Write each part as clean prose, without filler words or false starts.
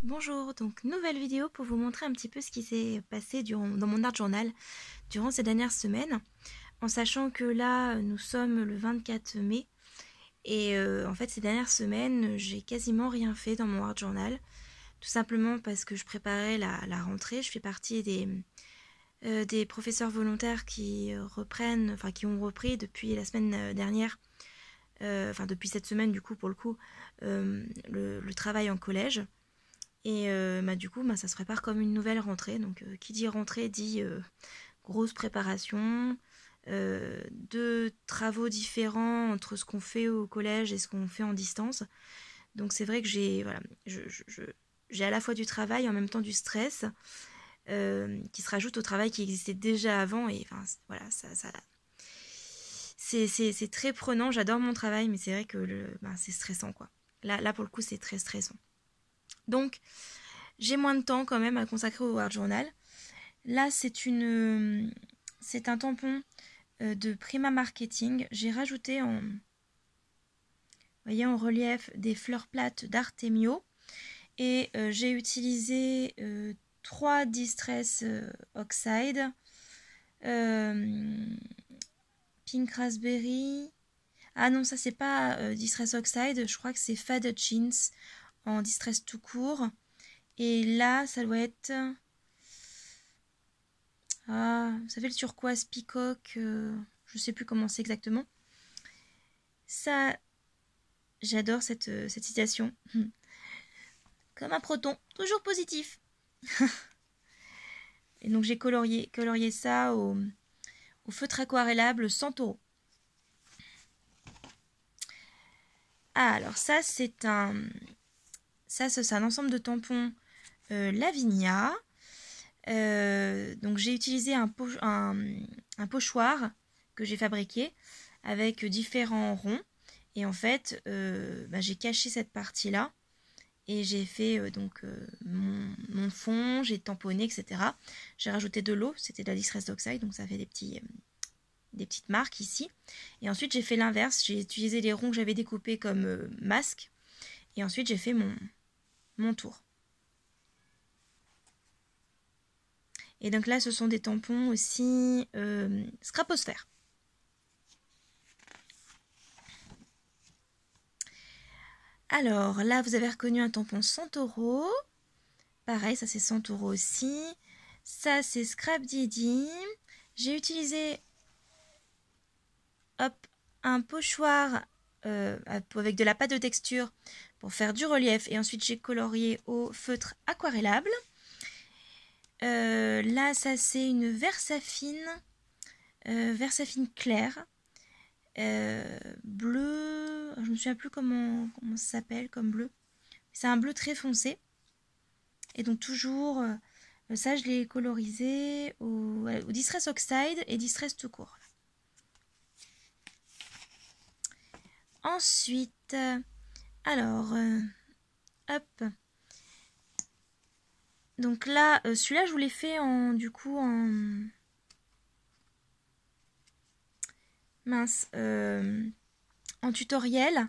Bonjour, donc nouvelle vidéo pour vous montrer un petit peu ce qui s'est passé dans mon art journal durant ces dernières semaines, en sachant que là nous sommes le 24 mai et en fait ces dernières semaines j'ai quasiment rien fait dans mon art journal, tout simplement parce que je préparais la rentrée. Je fais partie des professeurs volontaires qui reprennent, enfin qui ont repris depuis la semaine dernière, enfin depuis cette semaine du coup pour le coup, le travail en collège. Et du coup, ça se prépare comme une nouvelle rentrée. Donc, qui dit rentrée dit grosse préparation, deux travaux différents entre ce qu'on fait au collège et ce qu'on fait en distance. Donc, c'est vrai que j'ai à la fois du travail, en même temps du stress, qui se rajoute au travail qui existait déjà avant. Et enfin, voilà, c'est très prenant. J'adore mon travail, mais c'est vrai que c'est stressant, quoi. Là, pour le coup, c'est très stressant. Donc, j'ai moins de temps quand même à consacrer au Art Journal. Là, c'est un tampon de Prima Marketing. J'ai rajouté en relief des fleurs plates d'Artemio et j'ai utilisé 3 Distress Oxide, Pink Raspberry. Ah non, ça c'est pas Distress Oxide, je crois que c'est Faded Jeans en Distress tout court. Et là, ça doit être... Ah, vous savez, le turquoise peacock, je sais plus comment c'est exactement. Ça, j'adore cette citation. Comme un proton, toujours positif. Et donc j'ai colorié ça au feutre aquarellable Santoro. Ah, alors c'est un ensemble de tampons Lavinia. Donc j'ai utilisé un pochoir que j'ai fabriqué avec différents ronds. Et en fait, j'ai caché cette partie-là et j'ai fait mon fond, j'ai tamponné, etc. J'ai rajouté de l'eau, c'était de la Distress d'Oxide, donc ça fait des petites marques ici. Et ensuite, j'ai fait l'inverse, j'ai utilisé les ronds que j'avais découpés comme masque. Et ensuite, j'ai fait mon tour. Et donc là, ce sont des tampons aussi Scraposphère. Alors là, vous avez reconnu un tampon Santoro. Pareil, ça c'est Santoro aussi. Ça c'est Scrap Didi. J'ai utilisé un pochoir avec de la pâte de texture pour faire du relief. Et ensuite j'ai colorié au feutre aquarellable. Là, ça c'est une Versafine claire. Bleu, je me souviens plus comment ça s'appelle comme bleu. C'est un bleu très foncé. Et donc toujours, ça je l'ai colorisé au Distress Oxide et Distress tout court. Ensuite, alors, hop. Donc là, celui-là je vous l'ai fait en en tutoriel.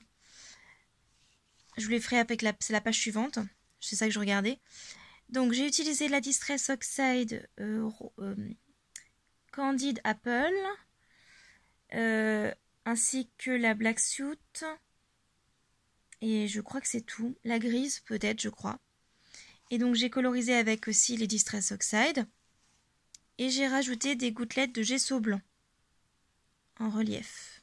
Je vous les ferai avec c'est la page suivante. C'est ça que je regardais. Donc j'ai utilisé la Distress Oxide Candid Apple, ainsi que la Black Suit. Et je crois que c'est tout. La grise peut-être, je crois. Et donc j'ai colorisé avec aussi les Distress Oxide. Et j'ai rajouté des gouttelettes de gesso blanc en relief.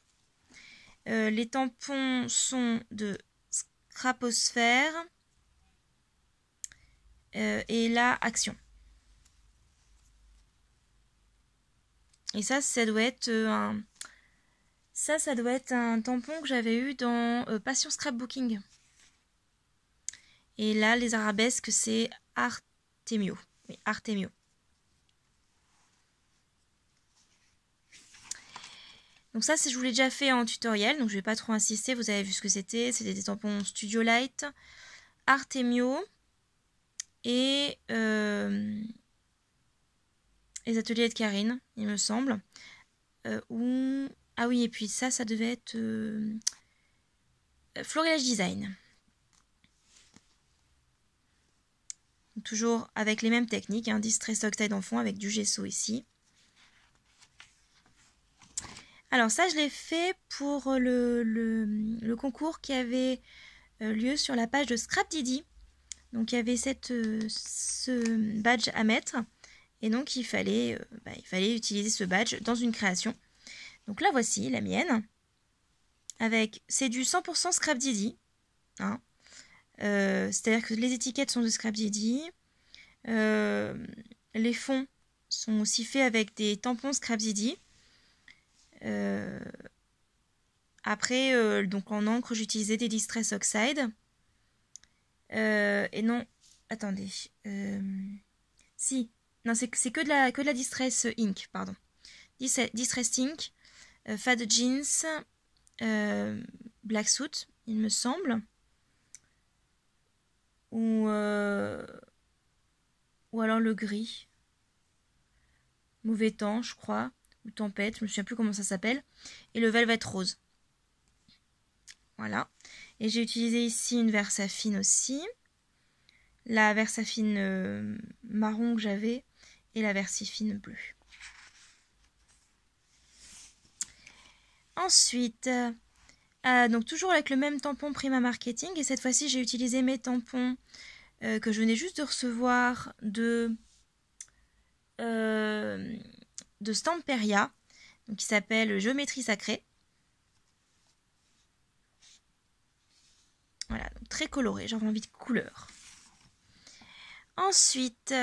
Les tampons sont de Scraposphère. Et là, Action. Et ça doit être ça doit être un tampon que j'avais eu dans Passion Scrapbooking. Et là, les arabesques, c'est Artemio. Oui, Artemio. Donc ça, je vous l'ai déjà fait en tutoriel, donc je ne vais pas trop insister. Vous avez vu ce que c'était. C'était des tampons Studio Light, Artemio et les ateliers de Karine, il me semble. Ah oui, et puis ça devait être Florilège Design. toujours avec les mêmes techniques, hein, Distress Oxide en fond avec du gesso ici. Alors ça, je l'ai fait pour le concours qui avait lieu sur la page de Scrap Didi. Donc il y avait ce badge à mettre. Et donc il fallait utiliser ce badge dans une création. Donc là voici la mienne. C'est du 100% Scrap Didi. Hein. C'est-à-dire que les étiquettes sont de Scrap Didi. Les fonds sont aussi faits avec des tampons Scrap Didi. Après, donc en encre, j'utilisais des Distress Oxide. Et non, attendez. Si, non, c'est que de la Distress Ink, pardon. Distress Ink, Fad Jeans, Black Suit, il me semble. Ou alors le gris. Mauvais temps, je crois. Ou tempête, je me souviens plus comment ça s'appelle. Et le Velvet Rose. Voilà. Et j'ai utilisé ici une Versafine aussi. La Versafine marron que j'avais. Et la Versafine bleue. Ensuite, donc toujours avec le même tampon Prima Marketing. Et cette fois-ci, j'ai utilisé mes tampons que je venais juste de recevoir de Stamperia, donc qui s'appelle Géométrie Sacrée. Voilà, donc très coloré, j'avais envie de couleur. Ensuite,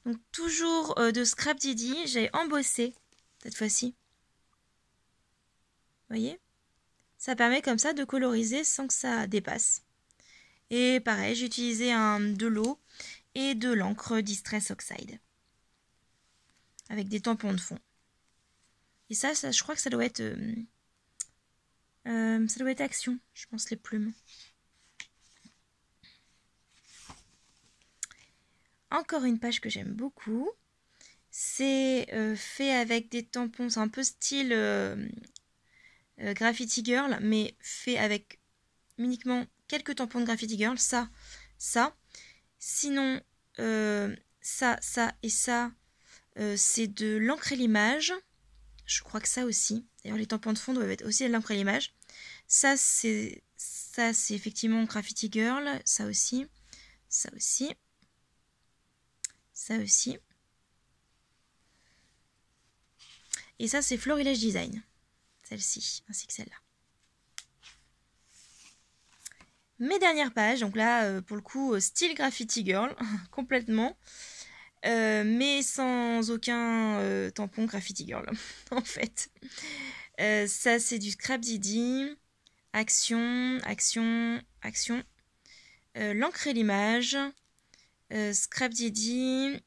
donc toujours de Scrap Didi, j'ai embossé cette fois-ci. Vous voyez? Ça permet comme ça de coloriser sans que ça dépasse. Et pareil, j'ai utilisé de l'eau et de l'encre Distress Oxide. Avec des tampons de fond. Et ça je crois que ça doit être Action, je pense, les plumes. Encore une page que j'aime beaucoup. C'est fait avec des tampons, c'est un peu style Graffiti Girl, mais fait avec uniquement quelques tampons de Graffiti Girl. Ça. Sinon, ça et ça, c'est de l'encre et l'image. Je crois que ça aussi. D'ailleurs, les tampons de fond doivent être aussi de l'encre et l'image. Ça, c'est effectivement Graffiti Girl. Ça aussi. Ça aussi. Ça aussi. Et ça, c'est Florilège Design. Celle-ci, ainsi que celle-là. Mes dernières pages, donc là, pour le coup, style Graffiti Girl, complètement. Mais sans aucun tampon Graffiti Girl, en fait. Ça, c'est du Scrap Didi. Action. L'encre et l'image. Scrap Didi.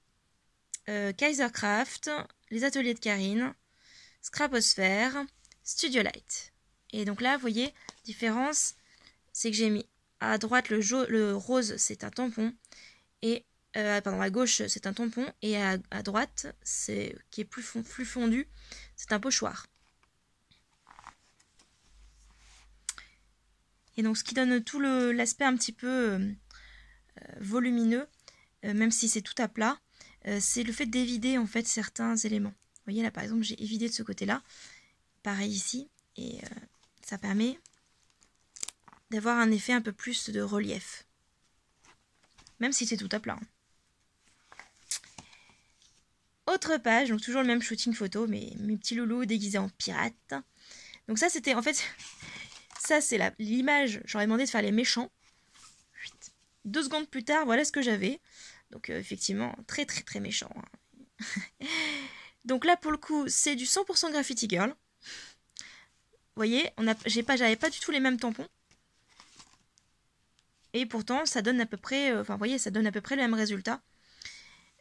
Kaisercraft. Les ateliers de Karine. Scraposphère. Studio Light. Et donc là, vous voyez, différence, c'est que j'ai mis à droite le rose, c'est un tampon. Et à gauche, c'est un tampon. Et à droite, qui est plus fondu, c'est un pochoir. Et donc, ce qui donne tout l'aspect un petit peu volumineux, même si c'est tout à plat, c'est le fait d'évider en fait certains éléments. Vous voyez là, par exemple, j'ai évidé de ce côté-là. Pareil ici. Et ça permet d'avoir un effet un peu plus de relief. Même si c'est tout à plat. Hein. Autre page, donc toujours le même shooting photo, mais mes petits loulous déguisés en pirates. Donc ça, c'était en fait... Ça, c'est l'image. J'aurais demandé de faire les méchants. 2 secondes plus tard, voilà ce que j'avais. Donc effectivement, très très très méchant. Hein. Donc là, pour le coup, c'est du 100% Graffiti Girl. Vous voyez, j'avais pas du tout les mêmes tampons. Et pourtant, ça donne à peu près... vous voyez, ça donne à peu près le même résultat.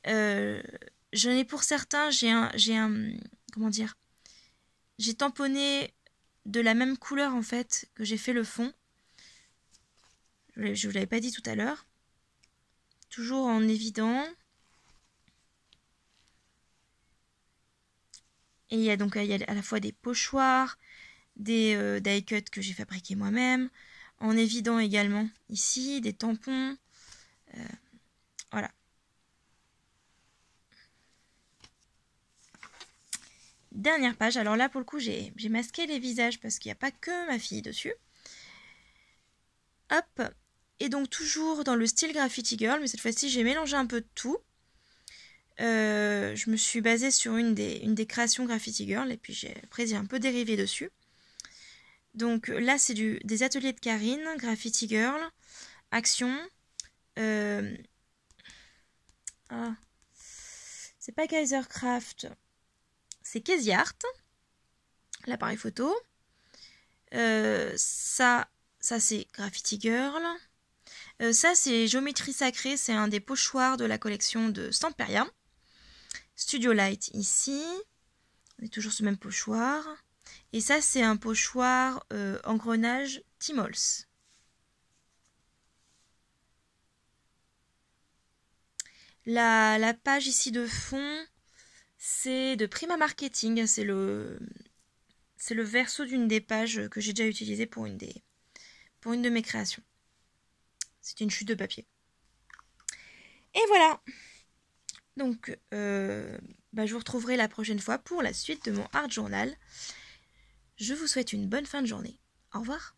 J'en ai pour certains, comment dire, j'ai tamponné de la même couleur en fait que j'ai fait le fond. Je vous l'avais pas dit tout à l'heure. Toujours en évident. Et il y a à la fois des pochoirs, des die cuts que j'ai fabriqués moi-même, en évident également ici, des tampons. dernière page. Alors là, pour le coup, j'ai masqué les visages parce qu'il n'y a pas que ma fille dessus. Hop. Et donc toujours dans le style Graffiti Girl, mais cette fois-ci, j'ai mélangé un peu de tout. Je me suis basée sur une des créations Graffiti Girl, et puis après j'ai un peu dérivé dessus. Donc là, c'est des ateliers de Karine, Graffiti Girl, Action. C'est pas Kaisercraft, c'est Casey Art, l'appareil photo. Ça c'est Graffiti Girl. Ça c'est Géométrie Sacrée, c'est un des pochoirs de la collection de Stamperia. Studio Light ici, on est toujours sur le même pochoir. Et ça c'est un pochoir engrenage Timols. La page ici de fond, c'est de Prima Marketing, c'est le verso d'une des pages que j'ai déjà utilisé pour une de mes créations. C'est une chute de papier. Et voilà. Donc, je vous retrouverai la prochaine fois pour la suite de mon art journal. Je vous souhaite une bonne fin de journée. Au revoir.